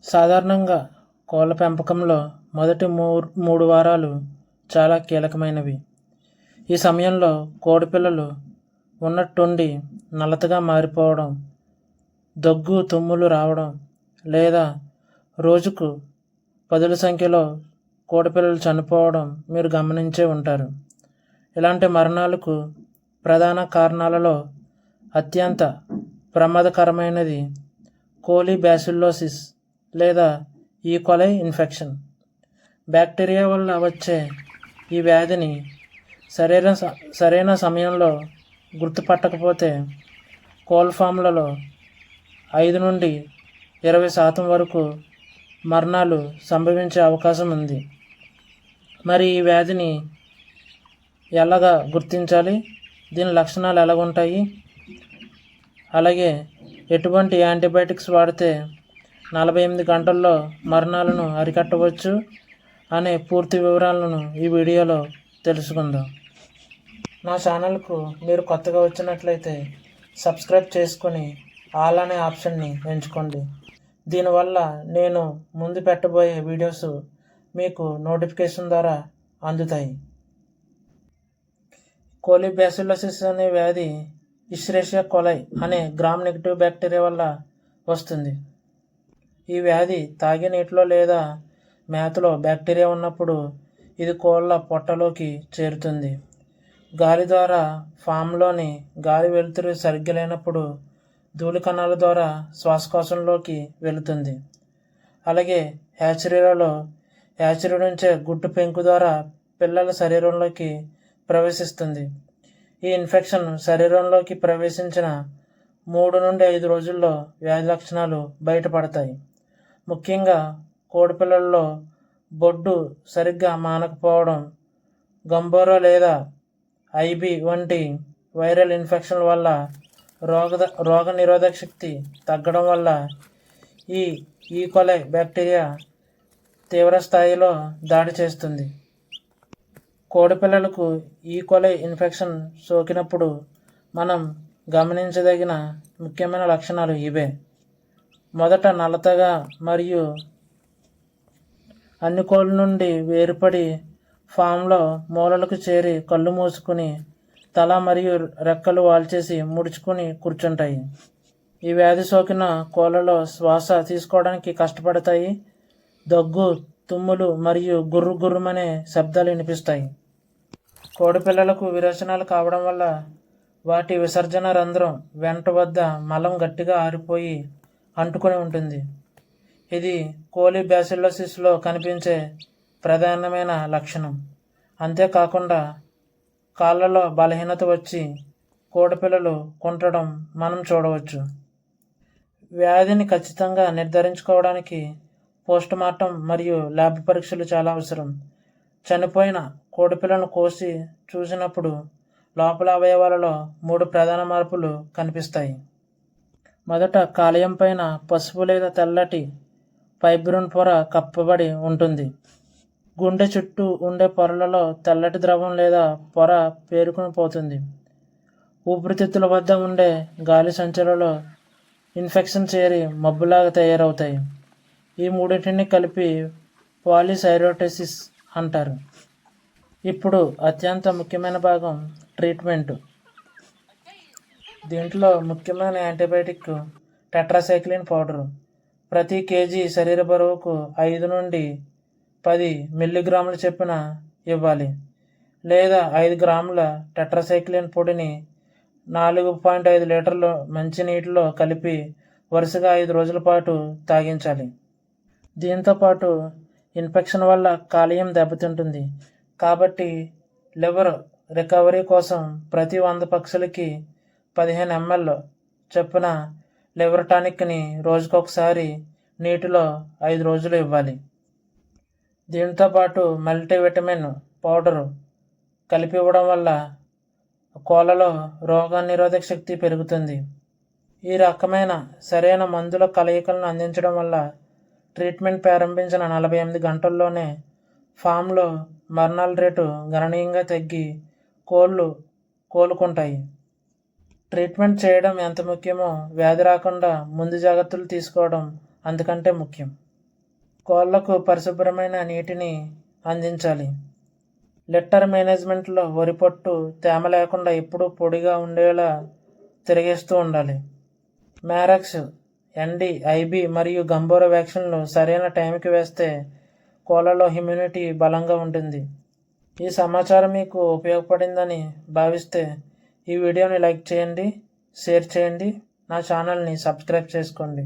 సాధారణంగా కోళ్ళ పెంపకంలో మొదటి 3 వారాలు చాలా కీలకమైనవి. ఈ సమయంలో కోడిపిల్లలు ఉన్నట్టుండి నల్లతగా మారిపోవడం, దగ్గు, తుమ్ములు రావడం లేదా రోజుకు పదుల సంఖ్యలో కోడిపిల్లలు చనిపోవడం మీరు గమనించే ఉంటారు. ఇలాంటి మరణాలకు ప్రధాన కారణాలలో అత్యంత ప్రమాదకరమైనది కోలి బ్యాసిల్లోసిస్ లేదా ఈకోలై ఇన్ఫెక్షన్. బ్యాక్టీరియా వల్ల వచ్చే ఈ వ్యాధిని సరైన సమయంలో గుర్తుపట్టకపోతే కోళ్ళ ఫామ్లలో 5 నుండి 20% వరకు మరణాలు సంభవించే అవకాశం ఉంది. మరి ఈ వ్యాధిని ఎలాగా గుర్తించాలి? దీని లక్షణాలు ఎలాగుంటాయి? అలాగే ఎటువంటి యాంటీబయాటిక్స్ వాడితే 48 గంటల్లో మరణాలను అరికట్టవచ్చు అనే పూర్తి వివరాలను ఈ వీడియోలో తెలుసుకుందాం. నా ఛానల్కు మీరు కొత్తగా వచ్చినట్లయితే సబ్స్క్రైబ్ చేసుకొని ఆల్ అనే ఆప్షన్ని ఎంచుకోండి. దీనివల్ల నేను ముందు పెట్టబోయే వీడియోస్ మీకు నోటిఫికేషన్ ద్వారా అందుతాయి. కోలి బ్యాసిల్లోసిస్ అనే వ్యాధి ఇషెరిషియా కోలై అనే గ్రామ్ నెగిటివ్ బ్యాక్టీరియా వల్ల వస్తుంది. ఈ వ్యాధి తాగే నీటిలో లేదా మేతలో బ్యాక్టీరియా ఉన్నప్పుడు ఇది కోళ్ళ పొట్టలోకి చేరుతుంది. గాలి ద్వారా ఫామ్లోని గాలి వెలుతురు సరిగ్గా లేనప్పుడు ధూళి కణాల ద్వారా శ్వాసకోశంలోకి వెళుతుంది. అలాగే హ్యాచరీ నుంచే గుడ్డు పెంకు ద్వారా పిల్లల శరీరంలోకి ప్రవేశిస్తుంది. ఈ ఇన్ఫెక్షన్ శరీరంలోకి ప్రవేశించిన 3 నుండి 5 రోజుల్లో వ్యాధి లక్షణాలు బయటపడతాయి. ముఖ్యంగా కోడిపిల్లల్లో బొడ్డు సరిగ్గా మానకపోవడం, గంబోరా లేదా ఐబి వంటి వైరల్ ఇన్ఫెక్షన్ల వల్ల రోగ నిరోధక శక్తి తగ్గడం వల్ల ఈ ఈకోలై బ్యాక్టీరియా తీవ్ర స్థాయిలో దాడి చేస్తుంది. కోడిపిల్లలకు ఈకోలై ఇన్ఫెక్షన్ సోకినప్పుడు మనం గమనించదగిన ముఖ్యమైన లక్షణాలు ఇవే. మొదట నల్లతగా మరియు అన్ని కోళ్ళ నుండి వేరుపడి ఫామ్లో మూలలకు చేరి కళ్ళు మూసుకుని తల మరియు రెక్కలు వాల్చేసి ముడుచుకుని కూర్చుంటాయి. ఈ వ్యాధి సోకిన కోళ్ళలో శ్వాస తీసుకోవడానికి కష్టపడతాయి. దగ్గు, తుమ్ములు మరియు గుర్రుమనే శబ్దాలు వినిపిస్తాయి. కోడిపిల్లలకు విరేచనాలు కావడం వల్ల వాటి విసర్జన రంధ్రం వెంట వద్ద మలం గట్టిగా ఆరిపోయి అంటుకొని ఉంటుంది. ఇది కోలి బ్యాసిల్లోసిస్లో కనిపించే ప్రధానమైన లక్షణం. అంతేకాకుండా కాళ్ళలో బలహీనత వచ్చి కోడిపిల్లలు కుంటడం మనం చూడవచ్చు. వ్యాధిని ఖచ్చితంగా నిర్ధారించుకోవడానికి పోస్టుమార్టం మరియు ల్యాబ్ పరీక్షలు చాలా అవసరం. చనిపోయిన కోడిపిల్లను కోసి చూసినప్పుడు లోపల అవయవాలలో 3 ప్రధాన మార్పులు కనిపిస్తాయి. మొదట కాలేయం పైన పసుపు లేదా తెల్లటి ఫైబ్రిన్ పొర కప్పబడి ఉంటుంది. గుండె చుట్టూ ఉండే పొరలలో తెల్లటి ద్రవం లేదా పొర పేరుకుని పోతుంది. ఊపిరితిత్తుల వద్ద ఉండే గాలి సంచులలో ఇన్ఫెక్షన్ చేరి మబ్బులాగా తయారవుతాయి. ఈ మూడింటిని కలిపి పాలిసైరోటిసిస్ అంటారు. ఇప్పుడు అత్యంత ముఖ్యమైన భాగం ట్రీట్మెంట్. దీంట్లో ముఖ్యమైన యాంటీబయాటిక్ టెట్రాసైక్లిన్ పౌడరు. ప్రతి కేజీ శరీర బరువుకు 5 నుండి 10 మిల్లీగ్రాముల చొప్పున ఇవ్వాలి. లేదా 5 గ్రాముల టెట్రాసైక్లిన్ పొడిని 4.5 లీటర్ల మంచినీటిలో కలిపి వరుసగా 5 రోజుల పాటు తాగించాలి. దీంతోపాటు ఇన్ఫెక్షన్ వల్ల కాలేయం దెబ్బతింటుంది కాబట్టి లివర్ రికవరీ కోసం ప్రతి 100 పక్షులకి 15 ml చొప్పున లివర్ టానిక్ని రోజుకొకసారి నీటిలో 5 రోజులు ఇవ్వాలి. దీంతోపాటు మల్టీవిటమిన్ పౌడరు కలిపి ఇవ్వడం వల్ల కోళ్ళలో రోగ నిరోధక శక్తి పెరుగుతుంది. ఈ రకమైన సరైన మందుల కలయికలను అందించడం వల్ల ట్రీట్మెంట్ ప్రారంభించిన 48 గంటల్లోనే ఫామ్లో మరణాల రేటు గణనీయంగా తగ్గి కోళ్ళు కోలుకుంటాయి. ట్రీట్మెంట్ చేయడం ఎంత ముఖ్యమో వ్యాధి రాకుండా ముందు జాగ్రత్తలు తీసుకోవడం అంతకంటే ముఖ్యం. కోళ్లకు పరిశుభ్రమైన నీటిని అందించాలి. లిట్టర్ మేనేజ్మెంట్లో వరి పొట్టు తేమ లేకుండా ఎప్పుడూ పొడిగా ఉండేలా తిరిగేస్తూ ఉండాలి. మ్యారక్స్, ఎన్డి, ఐబి మరియు గంబోరా వ్యాక్సిన్లు సరైన టైంకి వేస్తే కోళ్లలో ఇమ్యూనిటీ బలంగా ఉంటుంది. ఈ సమాచారం మీకు ఉపయోగపడిందని భావిస్తే ఈ వీడియోని లైక్ చేయండి, షేర్ చేయండి, నా ఛానల్ని సబ్స్క్రైబ్ చేసుకోండి.